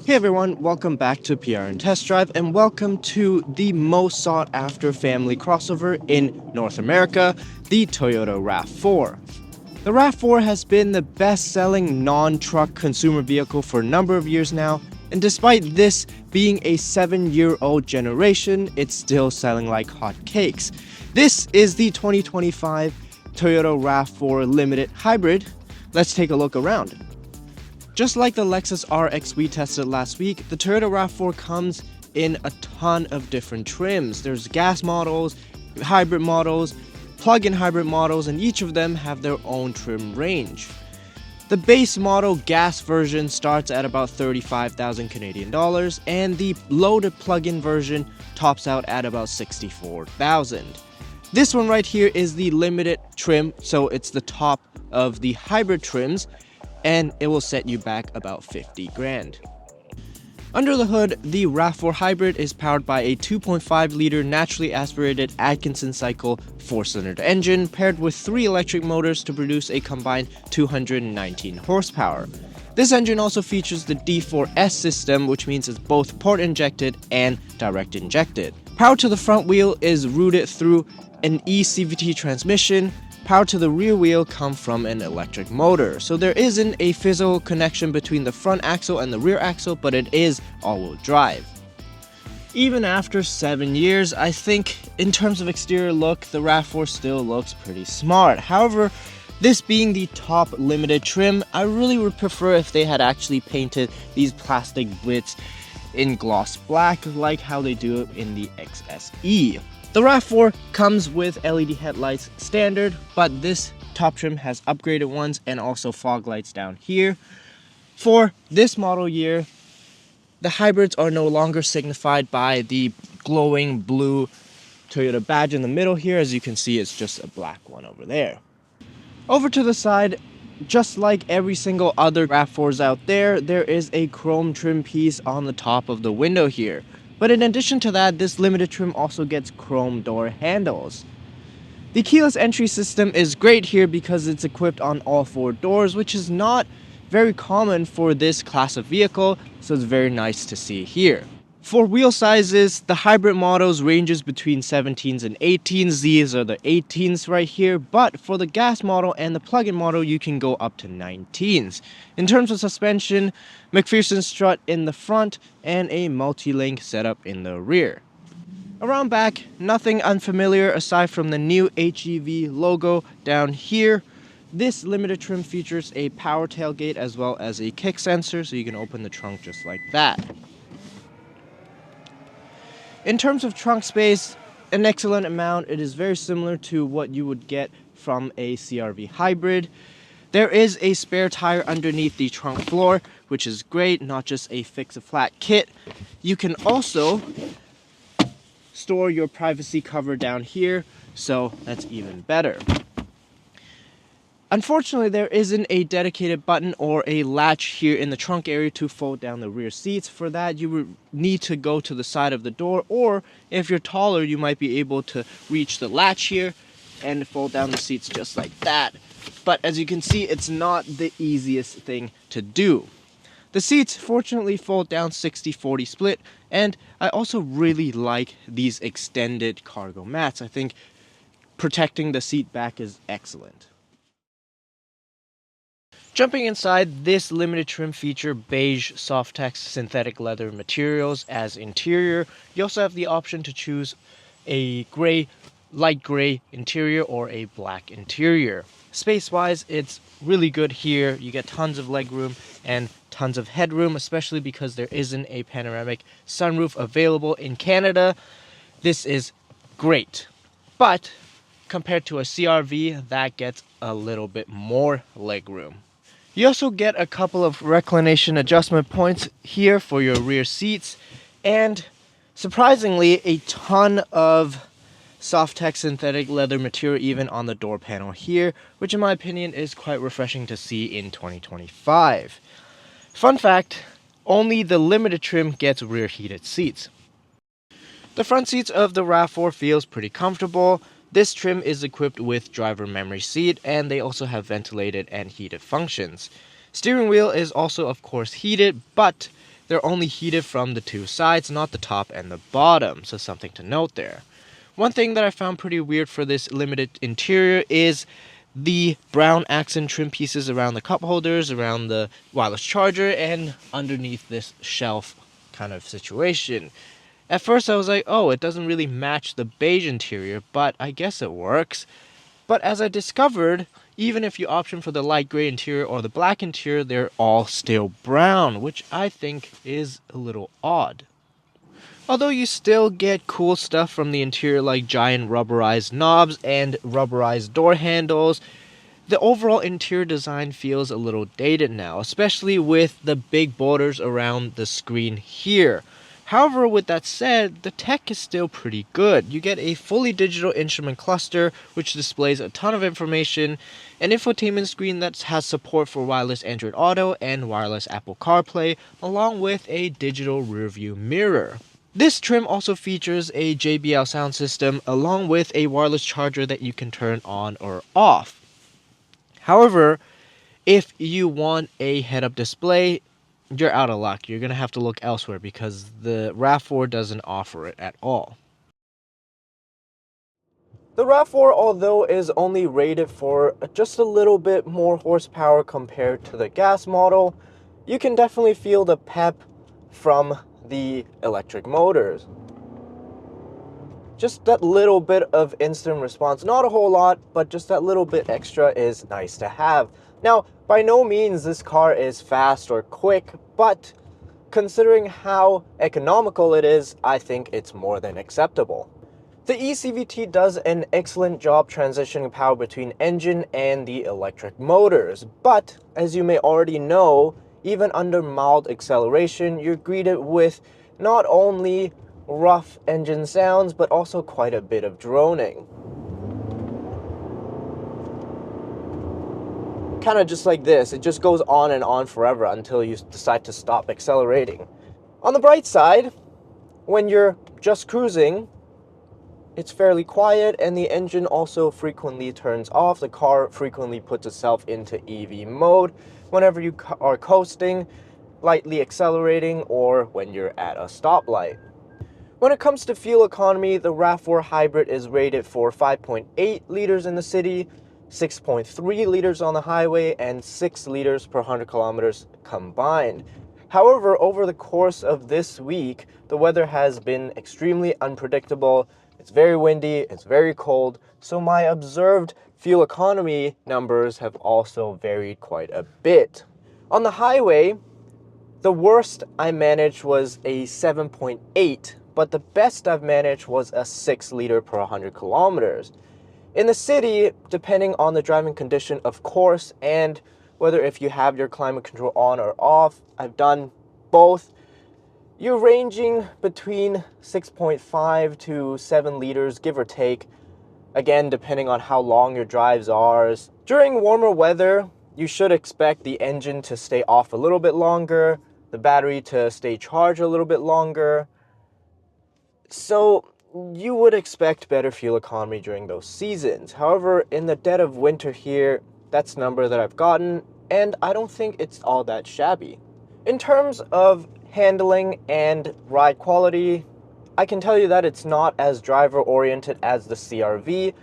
Hey everyone, welcome back to PR and Test Drive, and welcome to the most sought after family crossover in North America, the Toyota RAV4. The RAV4 has been the best-selling non-truck consumer vehicle for a number of years now, and despite this being a 7-year-old generation, it's still selling like hotcakes. This is the 2025 Toyota RAV4 Limited Hybrid. Let's take a look around. Just like the Lexus RX we tested last week, the Toyota RAV4 comes in a ton of different trims. There's gas models, hybrid models, plug-in hybrid models, and each of them have their own trim range. The base model gas version starts at about 35,000 Canadian dollars, and the loaded plug-in version tops out at about 64,000. This one right here is the limited trim, so it's the top of the hybrid trims, and it will set you back about 50 grand. Under the hood, the RAV4 Hybrid is powered by a 2.5-liter naturally aspirated Atkinson cycle 4-cylinder engine paired with 3 electric motors to produce a combined 219 horsepower. This engine also features the D4S system, which means it's both port injected and direct injected. Power to the front wheel is routed through an eCVT transmission. Power to the rear wheel comes from an electric motor, so there isn't a physical connection between the front axle and the rear axle, but it is all-wheel drive. Even after 7 years, I think in terms of exterior look, the RAV4 still looks pretty smart. However, this being the top limited trim, I really would prefer if they had actually painted these plastic bits in gloss black like how they do it in the XSE. The RAV4 comes with LED headlights standard, but this top trim has upgraded ones and also fog lights down here. For this model year, the hybrids are no longer signified by the glowing blue Toyota badge in the middle here. As you can see, it's just a black one over there. Over to the side, just like every single other RAV4s out there, there is a chrome trim piece on the top of the window here. But in addition to that, this limited trim also gets chrome door handles. The keyless entry system is great here because it's equipped on all 4 doors, which is not very common for this class of vehicle, so it's very nice to see here. For wheel sizes, the hybrid models ranges between 17s and 18s. These are the 18s right here, but for the gas model and the plug-in model, you can go up to 19s. In terms of suspension, McPherson strut in the front and a multi-link setup in the rear. Around back, nothing unfamiliar aside from the new HEV logo down here. This limited trim features a power tailgate as well as a kick sensor, so you can open the trunk just like that. In terms of trunk space, an excellent amount. It is very similar to what you would get from a CR-V hybrid. There is a spare tire underneath the trunk floor, which is great, not just a fix-a-flat kit. You can also store your privacy cover down here, so that's even better. Unfortunately, there isn't a dedicated button or a latch here in the trunk area to fold down the rear seats. For that, you would need to go to the side of the door, or if you're taller, you might be able to reach the latch here and fold down the seats just like that. But as you can see, it's not the easiest thing to do. The seats fortunately fold down 60-40 split, and I also really like these extended cargo mats. I think protecting the seat back is excellent. Jumping inside, this limited trim feature beige Softex synthetic leather materials as interior. You also have the option to choose a gray, light gray interior or a black interior. Space-wise, it's really good here. You get tons of legroom and tons of headroom, especially because there isn't a panoramic sunroof available in Canada. This is great. But compared to a CR-V, that gets a little bit more legroom. You also get a couple of reclination adjustment points here for your rear seats, and surprisingly, a ton of Softex synthetic leather material even on the door panel here, which in my opinion is quite refreshing to see in 2025. Fun fact, only the limited trim gets rear heated seats. The front seats of the RAV4 feels pretty comfortable. This trim is equipped with driver memory seat, and they also have ventilated and heated functions. Steering wheel is also of course heated, but They're only heated from the two sides, not the top and the bottom, so something to note there. One thing that I found pretty weird for this limited interior is the brown accent trim pieces around the cup holders, around the wireless charger, and underneath this shelf kind of situation. At first I was like, oh, it doesn't really match the beige interior, but I guess it works. But as I discovered, even if you option for the light gray interior or the black interior, they're all still brown, which I think is a little odd. Although you still get cool stuff from the interior like giant rubberized knobs and rubberized door handles, the overall interior design feels a little dated now, especially with the big borders around the screen here. However, with that said, the tech is still pretty good. You get a fully digital instrument cluster, which displays a ton of information, an infotainment screen that has support for wireless Android Auto and wireless Apple CarPlay, along with a digital rearview mirror. This trim also features a JBL sound system, along with a wireless charger that you can turn on or off. However, if you want a head-up display, you're out of luck. You're going to have to look elsewhere because the RAV4 doesn't offer it at all. The RAV4, although is only rated for just a little bit more horsepower compared to the gas model, you can definitely feel the pep from the electric motors. Just that little bit of instant response, not a whole lot, but just that little bit extra is nice to have. Now, by no means this car is fast or quick, but considering how economical it is, I think it's more than acceptable. The eCVT does an excellent job transitioning power between engine and the electric motors, but as you may already know, even under mild acceleration, you're greeted with not only rough engine sounds, but also quite a bit of droning. Kind of just like this, it just goes on and on forever until you decide to stop accelerating. On the bright side, when you're just cruising, it's fairly quiet and the engine also frequently turns off. The car frequently puts itself into EV mode whenever you are coasting, lightly accelerating, or when you're at a stoplight. When it comes to fuel economy, the RAV4 Hybrid is rated for 5.8 liters in the city, 6.3 liters on the highway, and 6 liters per 100 kilometers combined. However, over the course of this week, the weather has been extremely unpredictable. It's very windy, it's very cold, so my observed fuel economy numbers have also varied quite a bit. On the highway, the worst I managed was a 7.8, but the best I've managed was a 6 liter per 100 kilometers. In the city, depending on the driving condition, of course, and whether if you have your climate control on or off, I've done both, you're ranging between 6.5 to 7 liters, give or take, again, depending on how long your drives are. During warmer weather, you should expect the engine to stay off a little bit longer, the battery to stay charged a little bit longer. So you would expect better fuel economy during those seasons. However, in the dead of winter here, that's the number that I've gotten, and I don't think it's all that shabby. In terms of handling and ride quality, I can tell you that it's not as driver-oriented as the CR-V,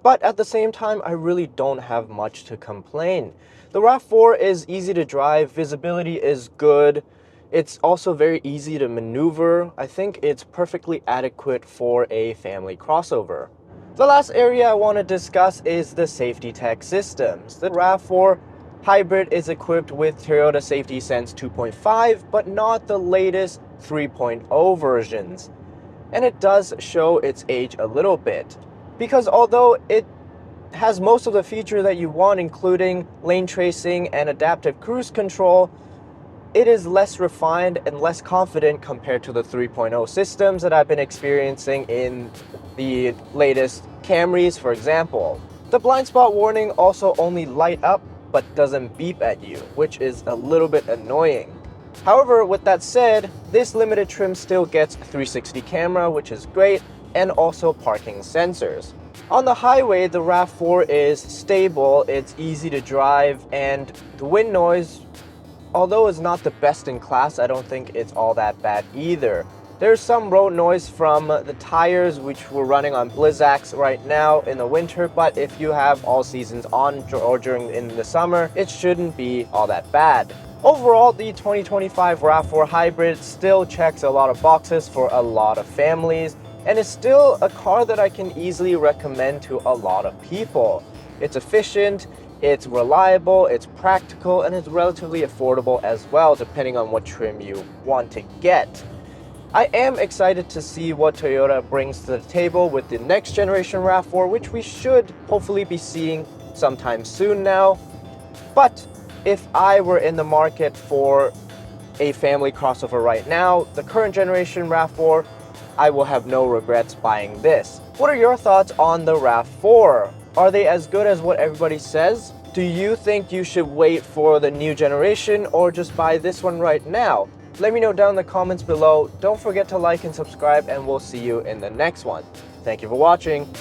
but at the same time, I really don't have much to complain. The RAV4 is easy to drive, visibility is good, it's also very easy to maneuver. I think it's perfectly adequate for a family crossover. The last area I want to discuss is the safety tech systems. The RAV4 Hybrid is equipped with Toyota Safety Sense 2.5, but not the latest 3.0 versions. And it does show its age a little bit, because although it has most of the features that you want, including lane tracing and adaptive cruise control, it is less refined and less confident compared to the 3.0 systems that I've been experiencing in the latest Camrys, for example. The blind spot warning also only light up but doesn't beep at you, which is a little bit annoying. However, with that said, this limited trim still gets 360 camera, which is great, and also parking sensors. On the highway, the RAV4 is stable, it's easy to drive, and the wind noise although it's not the best in class, I don't think it's all that bad either. There's some road noise from the tires, which we're running on Blizzaks right now in the winter, but if you have all seasons on or during in the summer, it shouldn't be all that bad. Overall, the 2025 RAV4 Hybrid still checks a lot of boxes for a lot of families, and is still a car that I can easily recommend to a lot of people. It's efficient, it's reliable, it's practical, and it's relatively affordable as well, depending on what trim you want to get. I am excited to see what Toyota brings to the table with the next generation RAV4, which we should hopefully be seeing sometime soon now. But if I were in the market for a family crossover right now, the current generation RAV4, I will have no regrets buying this. What are your thoughts on the RAV4? Are they as good as what everybody says? Do you think you should wait for the new generation or just buy this one right now? Let me know down in the comments below. Don't forget to like and subscribe, and we'll see you in the next one. Thank you for watching.